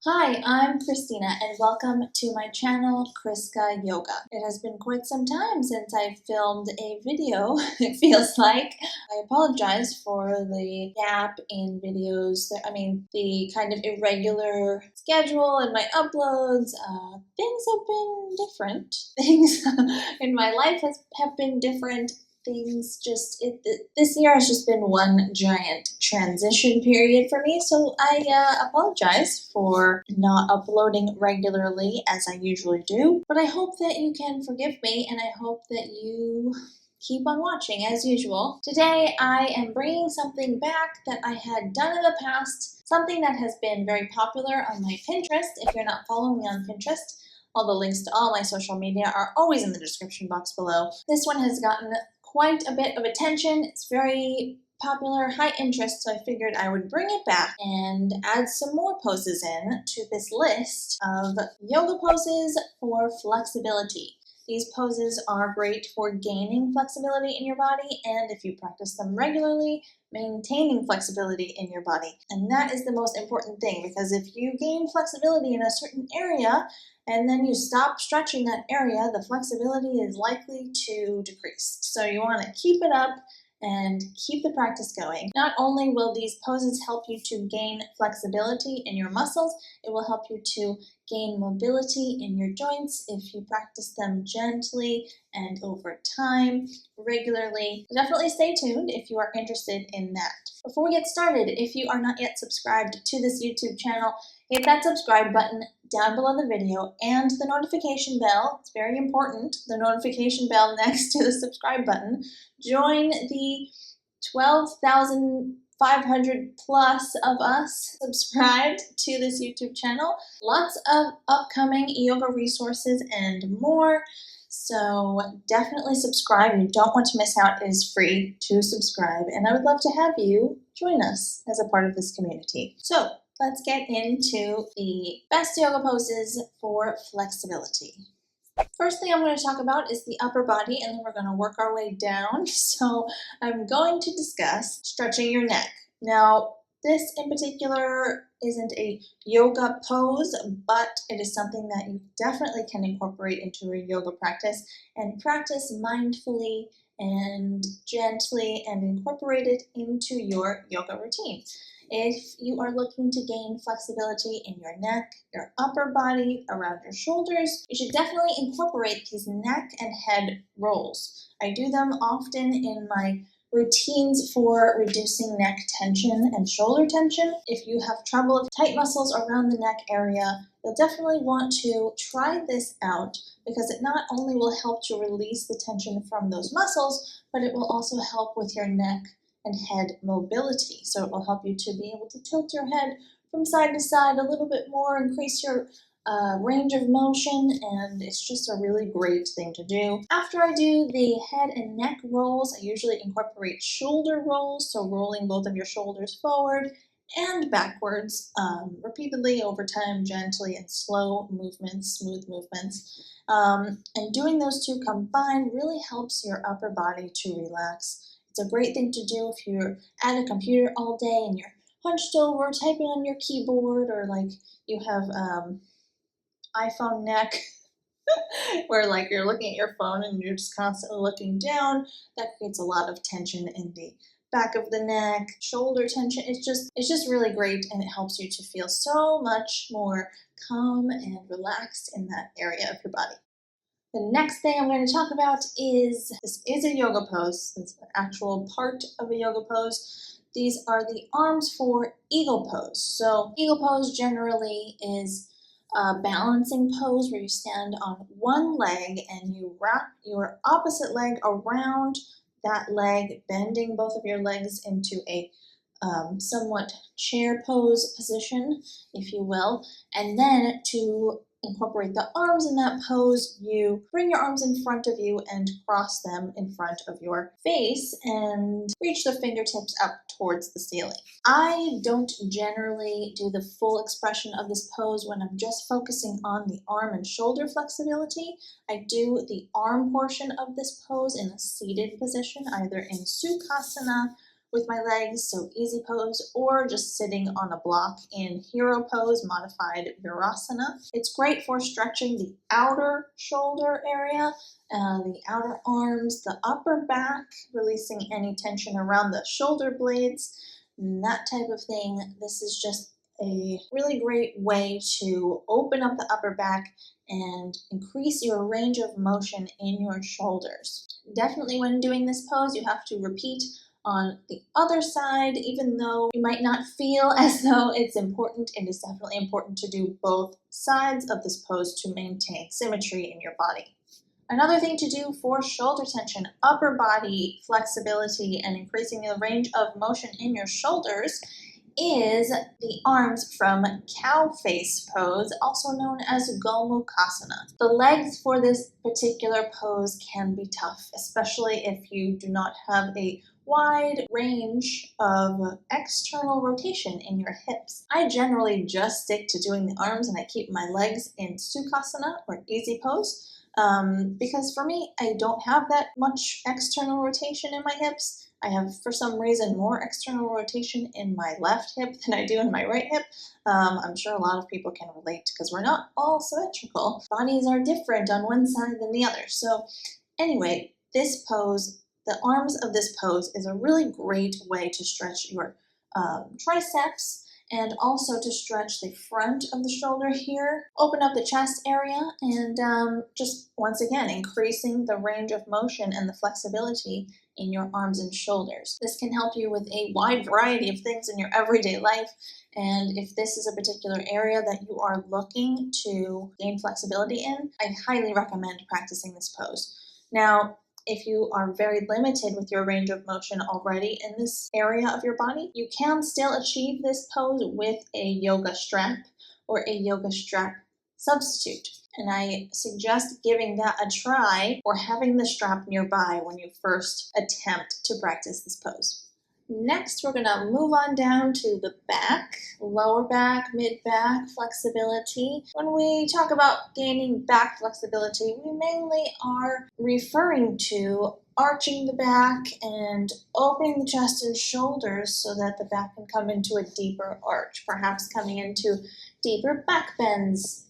Hi, I'm Christina and welcome to my channel, ChriskaYoga. It has been quite some time since I filmed a video, it feels like. I apologize for the gap in videos, the kind of irregular schedule and my uploads. Things have been different. Things in my life have been different. This year has just been one giant transition period for me, so I apologize for not uploading regularly as I usually do, but I hope that you can forgive me and I hope that you keep on watching as usual. Today I am bringing something back that I had done in the past, something that has been very popular on my Pinterest. If you're not following me on Pinterest, all the links to all my social media are always in the description box below. This one has gotten quite a bit of attention. It's very popular, high interest, so I figured I would bring it back and add some more poses in to this list of yoga poses for flexibility. These poses are great for gaining flexibility in your body, and if you practice them regularly, maintaining flexibility in your body. And that is the most important thing, because if you gain flexibility in a certain area, and then you stop stretching that area, the flexibility is likely to decrease. So you want to keep it up and keep the practice going. Not only will these poses help you to gain flexibility in your muscles, it will help you to gain mobility in your joints if you practice them gently and over time, regularly. Definitely stay tuned if you are interested in that. Before we get started, if you are not yet subscribed to this YouTube channel, hit that subscribe button down below the video and the notification bell. It's very important, the notification bell next to the subscribe button. Join the 12,500 plus of us subscribed to this YouTube channel. Lots of upcoming yoga resources and more. So definitely subscribe. You don't want to miss out. It is free to subscribe. And I would love to have you join us as a part of this community. So let's get into the best yoga poses for flexibility. First thing I'm going to talk about is the upper body, and then we're going to work our way down. So I'm going to discuss stretching your neck. Now, this in particular isn't a yoga pose, but it is something that you definitely can incorporate into your yoga practice and practice mindfully and gently and incorporate it into your yoga routine. If you are looking to gain flexibility in your neck, your upper body, around your shoulders, you should definitely incorporate these neck and head rolls. I do them often in my routines for reducing neck tension and shoulder tension. If you have trouble with tight muscles around the neck area, you'll definitely want to try this out, because it not only will help to release the tension from those muscles, but it will also help with your neck and head mobility. So it will help you to be able to tilt your head from side to side a little bit more, increase your range of motion, and it's just a really great thing to do. After I do the head and neck rolls, I usually incorporate shoulder rolls, so rolling both of your shoulders forward and backwards repeatedly over time, gently and slow movements, smooth movements. And doing those two combined really helps your upper body to relax. It's a great thing to do if you're at a computer all day and you're hunched over, typing on your keyboard, or like you have iPhone neck, where like you're looking at your phone and you're just constantly looking down. That creates a lot of tension in the back of the neck, shoulder tension. It's just really great, and it helps you to feel so much more calm and relaxed in that area of your body. The next thing I'm going to talk about this is a yoga pose. It's an actual part of a yoga pose. These are the arms for eagle pose. So eagle pose generally is a balancing pose where you stand on one leg and you wrap your opposite leg around that leg, bending both of your legs into a somewhat chair pose position, if you will. And then to incorporate the arms in that pose, you bring your arms in front of you and cross them in front of your face and reach the fingertips up towards the ceiling. I don't generally do the full expression of this pose when I'm just focusing on the arm and shoulder flexibility. I do the arm portion of this pose in a seated position, either in Sukhasana, with my legs, so easy pose, or just sitting on a block in hero pose, modified Virasana. It's great for stretching the outer shoulder area, the outer arms, the upper back, releasing any tension around the shoulder blades, and that type of thing. This is just a really great way to open up the upper back and increase your range of motion in your shoulders. Definitely when doing this pose, you have to repeat on the other side. Even though you might not feel as though it's important, it is definitely important to do both sides of this pose to maintain symmetry in your body. Another thing to do for shoulder tension, upper body flexibility, and increasing the range of motion in your shoulders is the arms from cow face pose, also known as Gomukhasana. The legs for this particular pose can be tough, especially if you do not have a wide range of external rotation in your hips. I generally just stick to doing the arms and I keep my legs in Sukhasana or easy pose because for me, I don't have that much external rotation in my hips. I have, for some reason, more external rotation in my left hip than I do in my right hip. I'm sure a lot of people can relate because we're not all symmetrical. Bodies are different on one side than the other. So anyway, this pose, the arms of this pose is a really great way to stretch your triceps and also to stretch the front of the shoulder here, open up the chest area, and just once again increasing the range of motion and the flexibility in your arms and shoulders. This can help you with a wide variety of things in your everyday life, and if this is a particular area that you are looking to gain flexibility in, I highly recommend practicing this pose. Now, if you are very limited with your range of motion already in this area of your body, you can still achieve this pose with a yoga strap or a yoga strap substitute. And I suggest giving that a try or having the strap nearby when you first attempt to practice this pose. Next, we're going to move on down to the back, lower back, mid-back flexibility. When we talk about gaining back flexibility, we mainly are referring to arching the back and opening the chest and shoulders so that the back can come into a deeper arch, perhaps coming into deeper back bends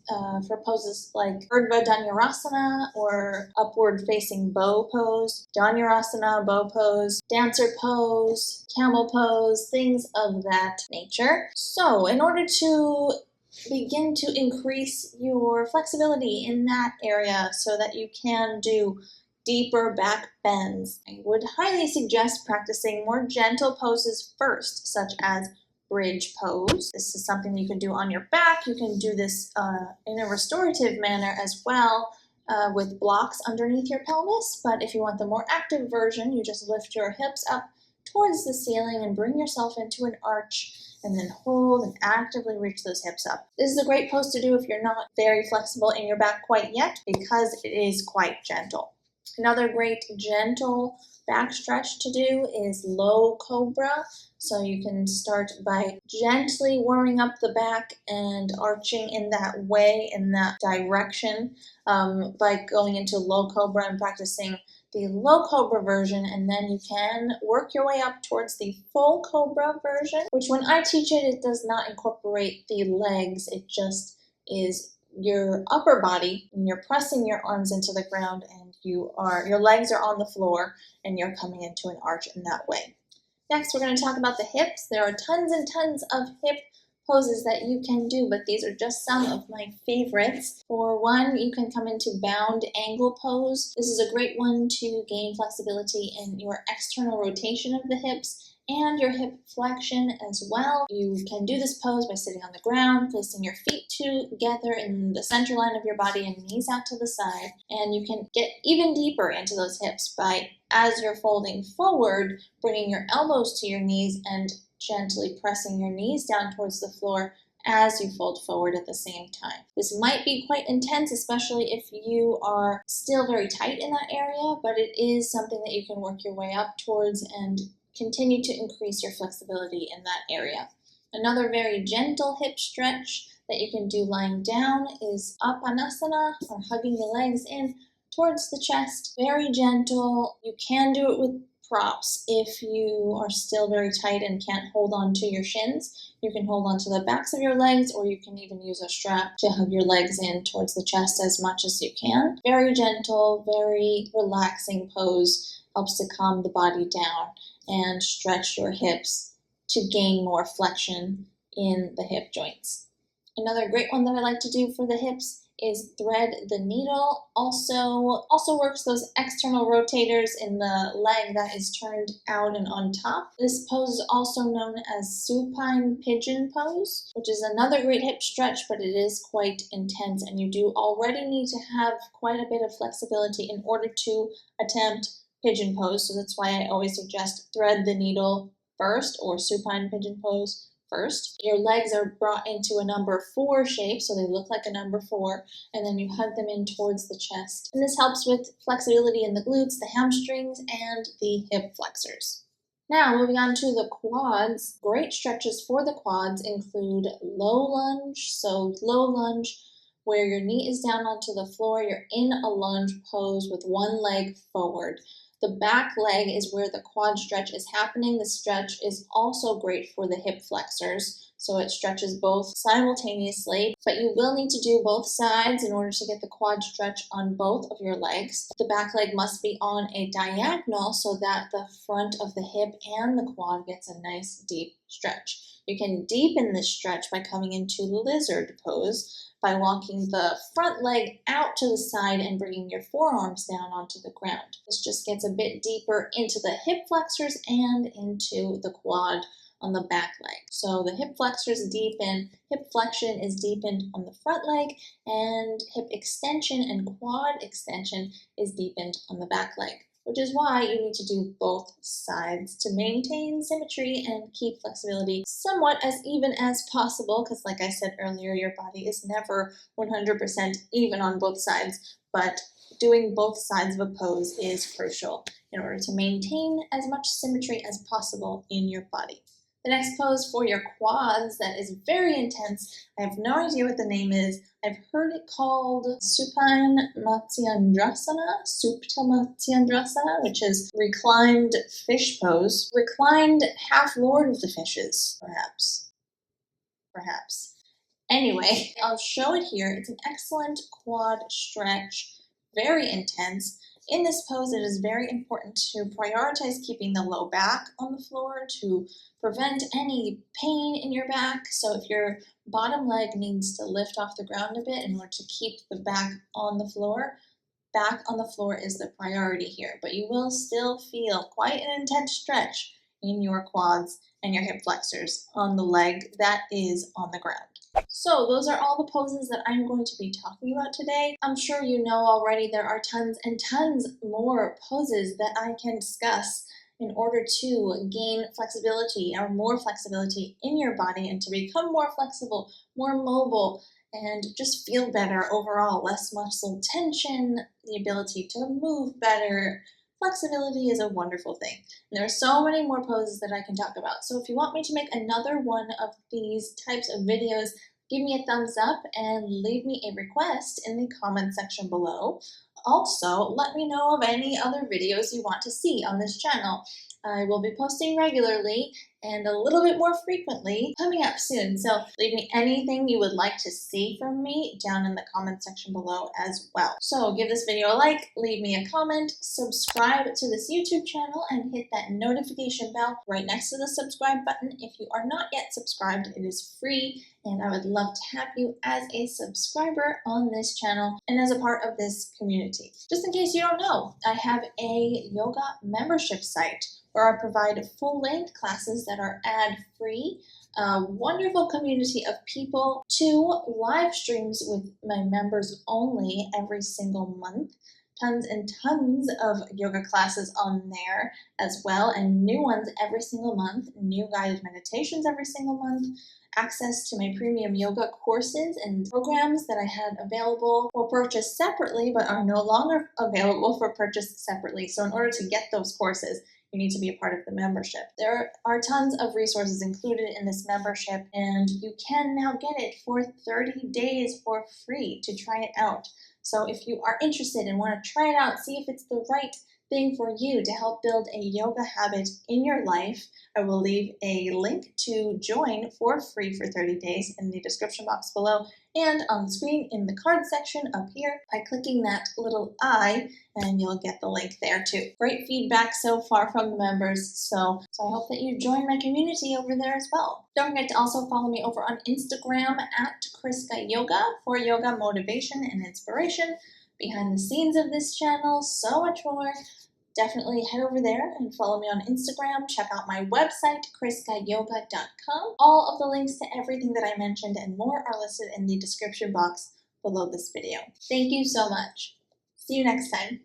for poses like Urdhva Dhanurasana or upward facing bow pose, Dhanurasana, bow pose, dancer pose, camel pose, things of that nature. So in order to begin to increase your flexibility in that area so that you can do deeper back bends, I would highly suggest practicing more gentle poses first, such as bridge pose. This is something you can do on your back. You can do this in a restorative manner as well with blocks underneath your pelvis. But if you want the more active version, you just lift your hips up towards the ceiling and bring yourself into an arch and then hold and actively reach those hips up. This is a great pose to do if you're not very flexible in your back quite yet because it is quite gentle. Another great gentle back stretch to do is low cobra. So you can start by gently warming up the back and arching in that way, in that direction, by going into low cobra and practicing the low cobra version, and then you can work your way up towards the full cobra version, which when I teach it, it does not incorporate the legs. It just is your upper body, and you're pressing your arms into the ground, and your legs are on the floor, and you're coming into an arch in that way. Next, we're going to talk about the hips. There are tons and tons of hip poses that you can do, but these are just some of my favorites. For one, you can come into bound angle pose. This is a great one to gain flexibility in your external rotation of the hips and your hip flexion as well. You can do this pose by sitting on the ground, placing your feet together in the center line of your body and knees out to the side. And you can get even deeper into those hips by, as you're folding forward, bringing your elbows to your knees and gently pressing your knees down towards the floor as you fold forward at the same time. This might be quite intense, especially if you are still very tight in that area, but it is something that you can work your way up towards and continue to increase your flexibility in that area. Another very gentle hip stretch that you can do lying down is apanasana, or hugging the legs in towards the chest. Very gentle. You can do it with props. If you are still very tight and can't hold on to your shins, you can hold on to the backs of your legs, or you can even use a strap to hug your legs in towards the chest as much as you can. Very gentle, very relaxing pose, helps to calm the body down and stretch your hips to gain more flexion in the hip joints. Another great one that I like to do for the hips is thread the needle. Also works those external rotators in the leg that is turned out and on top. This pose is also known as supine pigeon pose, which is another great hip stretch, but it is quite intense, and you do already need to have quite a bit of flexibility in order to attempt pigeon pose. So that's why I always suggest thread the needle first, or supine pigeon pose first. Your legs are brought into a number 4 shape, so they look like a number 4, and then you hug them in towards the chest. And this helps with flexibility in the glutes, the hamstrings, and the hip flexors. Now, moving on to the quads. Great stretches for the quads include low lunge. So low lunge, where your knee is down onto the floor, you're in a lunge pose with one leg forward. The back leg is where the quad stretch is happening. The stretch is also great for the hip flexors, so it stretches both simultaneously, but you will need to do both sides in order to get the quad stretch on both of your legs. The back leg must be on a diagonal so that the front of the hip and the quad gets a nice deep stretch. You can deepen this stretch by coming into lizard pose, by walking the front leg out to the side and bringing your forearms down onto the ground. This just gets a bit deeper into the hip flexors and into the quad on the back leg. So the hip flexors deepen, hip flexion is deepened on the front leg, and hip extension and quad extension is deepened on the back leg, which is why you need to do both sides to maintain symmetry and keep flexibility somewhat as even as possible, because like I said earlier, your body is never 100% even on both sides, but doing both sides of a pose is crucial in order to maintain as much symmetry as possible in your body. The next pose for your quads that is very intense, I have no idea what the name is. I've heard it called supine Matsyendrasana, which is reclined fish pose. Reclined half lord of the fishes, perhaps. Anyway, I'll show it here. It's an excellent quad stretch, very intense. In this pose, it is very important to prioritize keeping the low back on the floor to prevent any pain in your back. So if your bottom leg needs to lift off the ground a bit in order to keep the back on the floor is the priority here. But you will still feel quite an intense stretch in your quads and your hip flexors on the leg that is on the ground. So those are all the poses that I'm going to be talking about today. I'm sure you know already there are tons and tons more poses that I can discuss in order to gain flexibility or more flexibility in your body and to become more flexible, more mobile, and just feel better overall. Less muscle tension, the ability to move better. Flexibility is a wonderful thing. And there are so many more poses that I can talk about. So if you want me to make another one of these types of videos, give me a thumbs up and leave me a request in the comment section below. Also, let me know of any other videos you want to see on this channel. I will be posting regularly and a little bit more frequently coming up soon. So leave me anything you would like to see from me down in the comment section below as well. So give this video a like, leave me a comment, subscribe to this YouTube channel, and hit that notification bell right next to the subscribe button. If you are not yet subscribed, it is free, and I would love to have you as a subscriber on this channel and as a part of this community. Just in case you don't know, I have a yoga membership site where I provide full-length classes that are ad-free, a wonderful community of people, 2 live streams with my members only every single month, tons and tons of yoga classes on there as well, and new ones every single month, new guided meditations every single month, access to my premium yoga courses and programs that I had available for purchase separately but are no longer available for purchase separately. So in order to get those courses, you need to be a part of the membership. There are tons of resources included in this membership, and you can now get it for 30 days for free to try it out. So if you are interested and want to try it out, see if it's the right thing for you to help build a yoga habit in your life. I will leave a link to join for free for 30 days in the description box below and on the screen in the card section up here by clicking that little I, and you'll get the link there too. Great feedback so far from the members, so I hope that you join my community over there as well. Don't forget to also follow me over on Instagram at ChriskaYoga for yoga motivation and inspiration, behind the scenes of this channel, so much more. Definitely head over there and follow me on Instagram. Check out my website, ChriskaYoga.com. All of the links to everything that I mentioned and more are listed in the description box below this video. Thank you so much. See you next time.